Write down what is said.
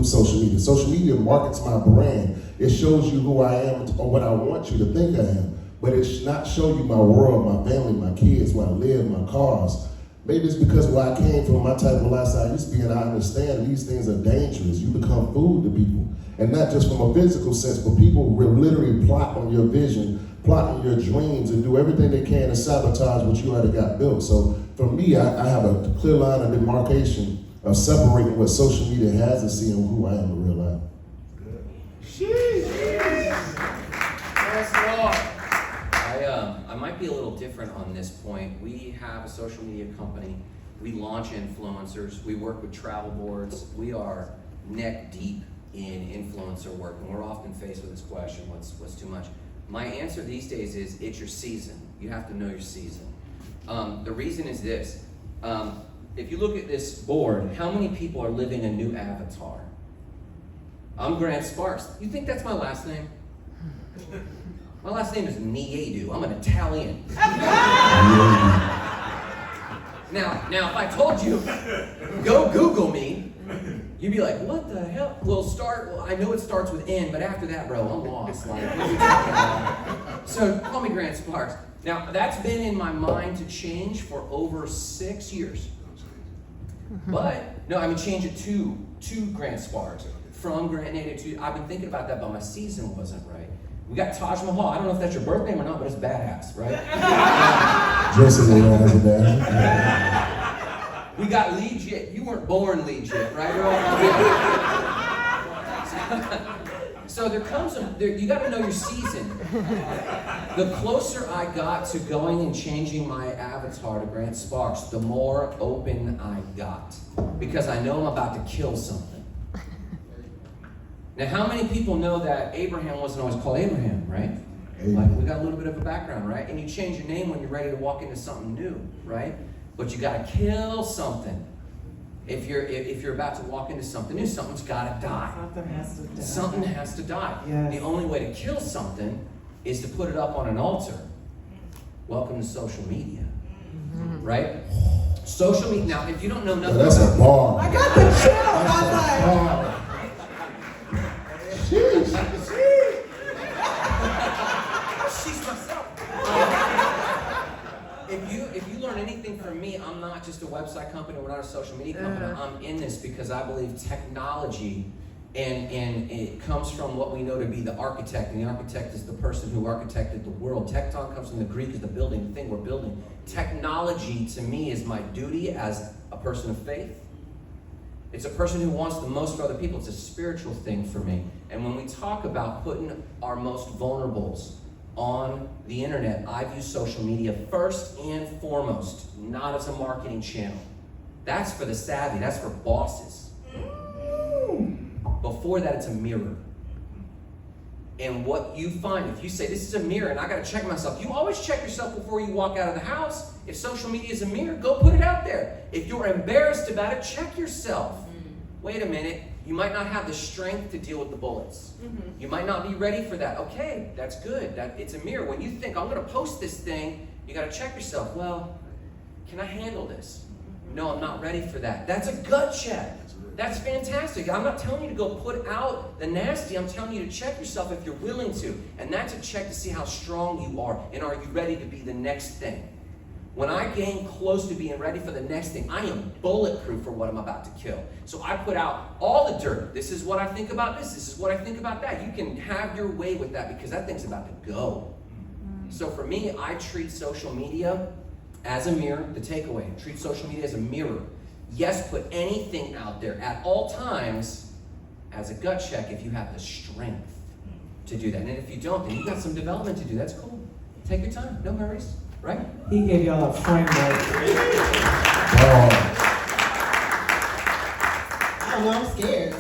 through social media. Social media markets my brand. It shows you who I am or what I want you to think I am. But it's not show you my world, my family, my kids, where I live, my cars. Maybe it's because where I came from, my type of lifestyle used to be, and I understand these things are dangerous. You become food to people. And not just from a physical sense, but people will literally plot on your vision, plot on your dreams, and do everything they can to sabotage what you already got built. So for me, I have a clear line of demarcation of separating what social media has and seeing who I am in real life. I might be a little different on this point. We have a social media company. We launch influencers. We work with travel boards. We are neck deep in influencer work, and we're often faced with this question, what's too much? My answer these days is, it's your season. You have to know your season. The reason is this. If you look at this board, how many people are living a new avatar? I'm Grant Sparks. You think that's my last name? My last name is Niedu. I'm an Italian. Now, if I told you, go Google me, you'd be like, what the hell? Well, I know it starts with N, but after that, bro, I'm lost. Like, what are you talking about? So, call me Grant Sparks. Now, that's been in my mind to change for over 6 years. But, no, I mean, change it to Grant Sparks. From Grant Native to, I've been thinking about that, but my season wasn't right. We got Taj Mahal. I don't know if that's your birth name or not, but it's badass, right? Jason has a dad. We got legit. You weren't born legit, right? So there comes you got to know your season. The closer I got to going and changing my avatar to Grant Sparks, the more open I got, because I know I'm about to kill something. Now, how many people know that Abraham wasn't always called Abraham, right? Like, we got a little bit of a background, right? And you change your name when you're ready to walk into something new, right? But you got to kill something. If you're about to walk into something new, something's got to die. Something has to die. Something has to die. Yes. The only way to kill something is to put it up on an altar. Welcome to social media, right? Social media. Now, if you don't know nothing, That's a bar. I got the chill. I was like, she's myself. If you learn anything from me, I'm not just a website company, we're not a social media company. I'm in this because I believe technology and it comes from what we know to be the architect, and the architect is the person who architected the world. Tecton comes from the Greek as the building, the thing we're building. Technology to me is my duty as a person of faith. It's a person who wants the most for other people. It's a spiritual thing for me. And when we talk about putting our most vulnerables on the internet, I view social media first and foremost, not as a marketing channel. That's for the savvy, that's for bosses. Before that, it's a mirror. And what you find, if you say, this is a mirror and I gotta check myself, you always check yourself before you walk out of the house. If social media is a mirror, go put it out there. If you're embarrassed about it, check yourself. Wait a minute, you might not have the strength to deal with the bullets. You might not be ready for that. Okay, that's good. It's a mirror. When you think, I'm gonna post this thing, you gotta check yourself. Well, can I handle this? No, I'm not ready for that. That's a gut check. That's fantastic. I'm not telling you to go put out the nasty. I'm telling you to check yourself if you're willing to. And that's a check to see how strong you are. And are you ready to be the next thing? When I gain close to being ready for the next thing, I am bulletproof for what I'm about to kill. So I put out all the dirt. This is what I think about this. This is what I think about that. You can have your way with that because that thing's about to go. So for me, I treat social media as a mirror. The takeaway, treat social media as a mirror. Yes, put anything out there at all times as a gut check if you have the strength to do that. And if you don't, then you've got some development to do. That's cool. Take your time. No hurries. Right? he gave y'all a framework. Oh. I don't know, I'm scared.